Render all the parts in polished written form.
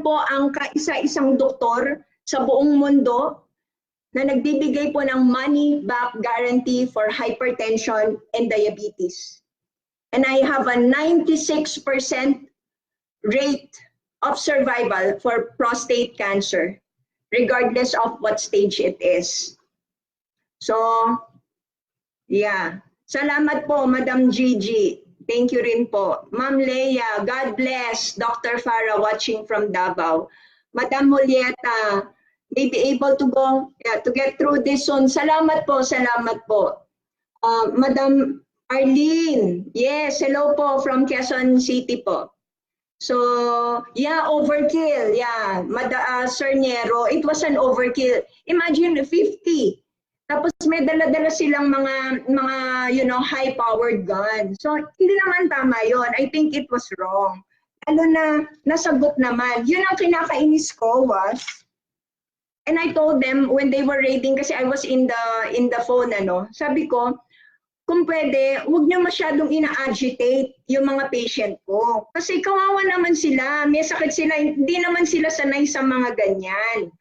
po ang kaisa-isang doktor sa buong mundo na nagbibigay po ng money back guarantee for hypertension and diabetes. And I have a 96% rate of survival for prostate cancer, regardless of what stage it is. So, yeah. Salamat po, Madam Gigi. Thank you rin po. Ma'am Leia, God bless. Dr. Farah watching from Davao. Madam Julieta, may be able to go, to get through this soon. Salamat po, salamat po. Madam Arlene, yes, hello po from Quezon City po. So, yeah, overkill, yeah. Sir Niero, it was an overkill. Imagine 50. Tapos may dala-dala silang mga high-powered gun. So, hindi naman tama yon. I think it was wrong. Lalo na nasagot naman. Yun ang kinakainis ko was, and I told them when they were raiding, kasi I was in the phone, sabi ko, kung pwede, huwag niyo masyadong ina-agitate yung mga patient ko. Kasi kawawa naman sila, may sakit sila, hindi naman sila sanay sa mga ganyan.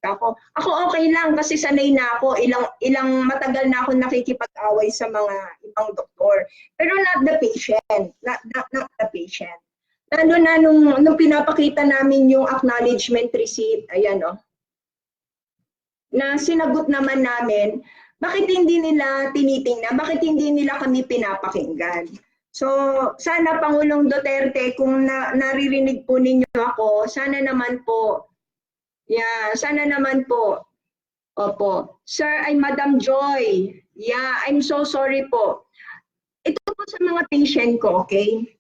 Ako okay lang kasi sanay na ako, ilang matagal na ako nakikipag-away sa mga ibang doktor. Pero not the patient, not the patient. Lalo na nung pinapakita namin yung acknowledgement receipt, ayan na sinagot naman namin, bakit hindi nila tinitingnan, bakit hindi nila kami pinapakinggan. So, sana Pangulong Duterte, kung naririnig po ninyo ako, sana naman po, sana naman po. Opo. Sir, ay Madam Joy. Yeah, I'm so sorry po. Ito po sa mga patient ko, okay?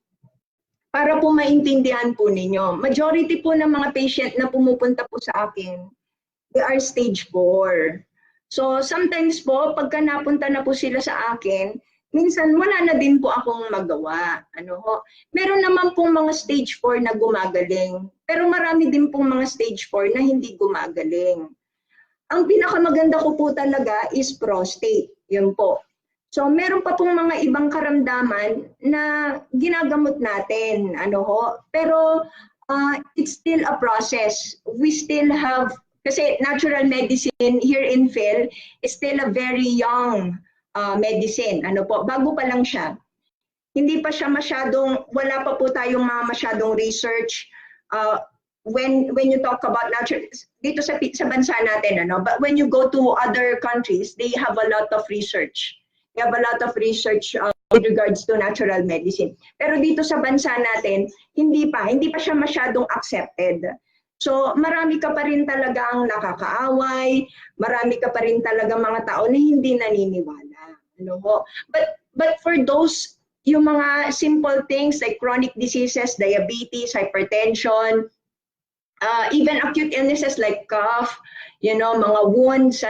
Para po maintindihan po ninyo. Majority po ng mga patient na pumupunta po sa akin, they are stage 4. So, sometimes po, pagka napunta na po sila sa akin, minsan wala na din po akong magawa. Meron naman pong mga stage 4 na gumagaling. Pero marami din pong mga stage 4 na hindi gumagaling. Ang pinakamaganda ko po talaga is prostate. Yun po. So, meron pa pong mga ibang karamdaman na ginagamot natin. Pero it's still a process. We still have, kasi natural medicine here in Phil is still a very young medicine. Bago pa lang siya. Hindi pa siya wala pa po tayong mga masyadong research. When you talk about natural, dito sa bansa natin, but when you go to other countries, they have a lot of research. They have a lot of research with regards to natural medicine. Pero dito sa bansa natin, hindi pa siya masyadong accepted. So, marami ka pa rin talagang nakakaaway, marami ka pa rin talagang mga tao na hindi naniniwala. But for those, yung mga simple things like chronic diseases, diabetes, hypertension, even acute illnesses like cough, mga wounds,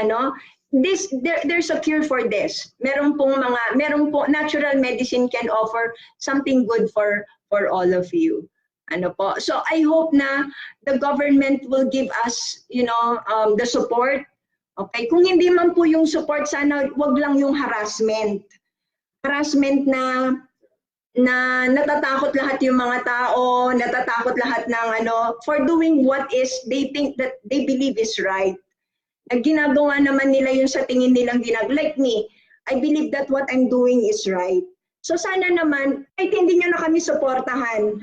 there's a cure for this. Meron po natural medicine can offer something good for all of you. So I hope na the government will give us, the support. Okay, kung hindi man po yung support, sana wag lang yung harassment. Harassment na natatakot lahat yung mga tao, natatakot lahat ng for doing what is they think that they believe is right. Ginagawa naman nila yun sa tingin nilang like me, I believe that what I'm doing is right. So sana naman, kahit hindi nyo na kami suportahan,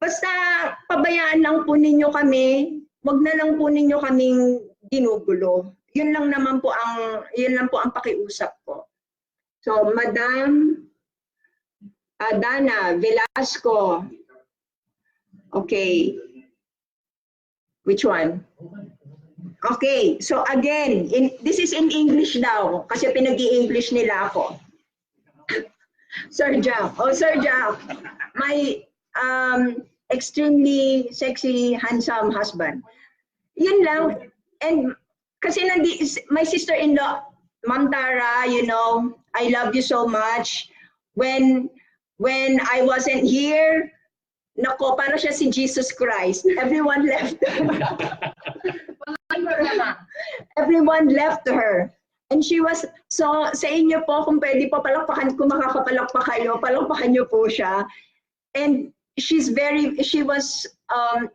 basta pabayaan lang po ninyo kami, wag na lang po ninyo kaming ginugulo. Yun lang po ang pakiusap ko. So, Madam Dana Velasco. Okay. Which one? Okay. So again, this is in English now kasi pinag-i-English nila ako. Sir Jack. Oh, Sir Jack. My extremely sexy, handsome husband. Yun lang. And kasi my sister-in-law, Ma'am Tara, I love you so much. When I wasn't here, nako, para siya si Jesus Christ. Everyone left her. Everyone left her. And she was, so sa inyo po, kung pwede po palakpakan, kung makakapalakpak kayo, palakpakan niyo po siya. And she was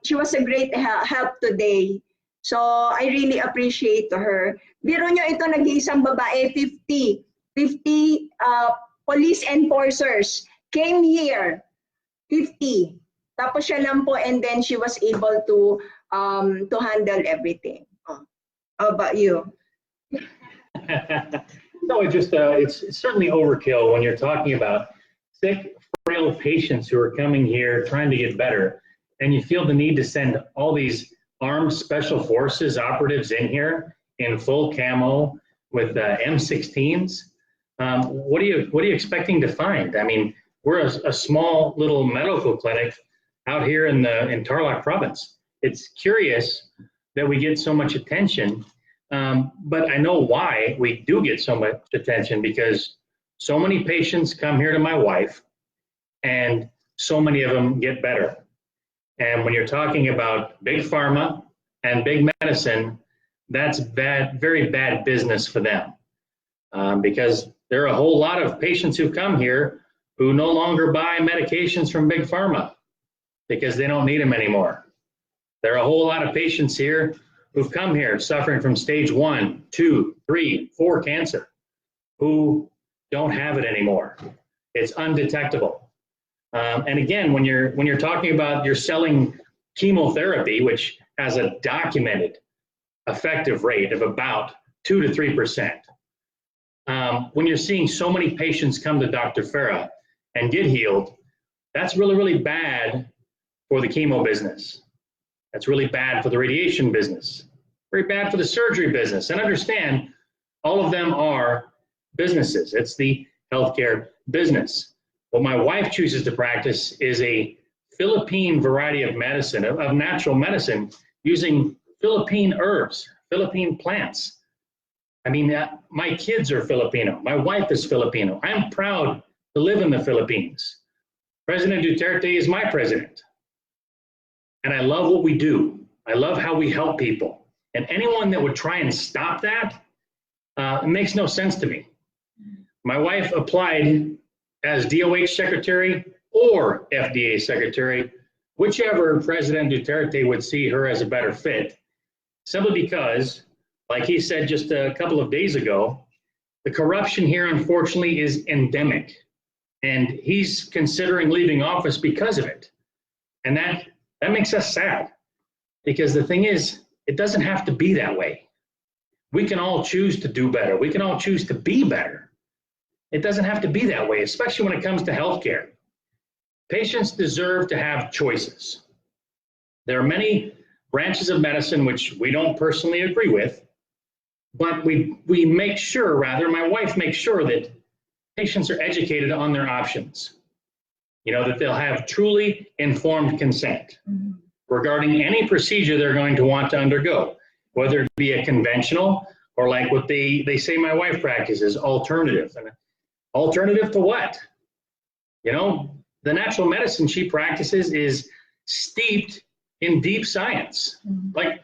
she was a great help today. So I really appreciate her. Biro nyo ito, nag-iisang babae, 50 police enforcers came here, 50. Tapos siya lang po, and then she was able to handle everything. Oh. How about you? No, it's certainly overkill when you're talking about sick, frail patients who are coming here trying to get better, and you feel the need to send all these armed special forces operatives in here in full camo with M16s. What are you expecting to find? I mean, we're a small little medical clinic out here in Tarlac province. It's curious that we get so much attention, but I know why we do get so much attention, because so many patients come here to my wife and so many of them get better. And when you're talking about big pharma and big medicine, that's bad, very bad business for them, because there are a whole lot of patients who come here who no longer buy medications from big pharma because they don't need them anymore. There are a whole lot of patients here who've come here suffering from stage 1, 2, 3, 4 cancer, who don't have it anymore. It's undetectable. And again, when you're talking about you're selling chemotherapy, which has a documented effective rate of about 2 to 3%, when you're seeing so many patients come to Dr. Farah and get healed, that's really, really bad for the chemo business. That's really bad for the radiation business, very bad for the surgery business. And understand, all of them are businesses. It's the healthcare business. What my wife chooses to practice is a Philippine variety of medicine, of natural medicine, using Philippine herbs, Philippine plants. I mean, my kids are Filipino. My wife is Filipino. I'm proud to live in the Philippines. President Duterte is my president. And I love what we do. I love how we help people. And anyone that would try and stop that, it makes no sense to me. My wife applied as DOH secretary or FDA secretary, whichever President Duterte would see her as a better fit, simply because, like he said just a couple of days ago, the corruption here, unfortunately, is endemic. And he's considering leaving office because of it. And that makes us sad, because the thing is, it doesn't have to be that way. We can all choose to do better. We can all choose to be better. It doesn't have to be that way, especially when it comes to healthcare. Patients deserve to have choices. There are many branches of medicine which we don't personally agree with, but we make sure, rather, my wife makes sure that patients are educated on their options. You know, that they'll have truly informed consent regarding any procedure they're going to want to undergo, whether it be a conventional or like what they say my wife practices, alternative. And alternative to what? You know, the natural medicine she practices is steeped in deep science. Like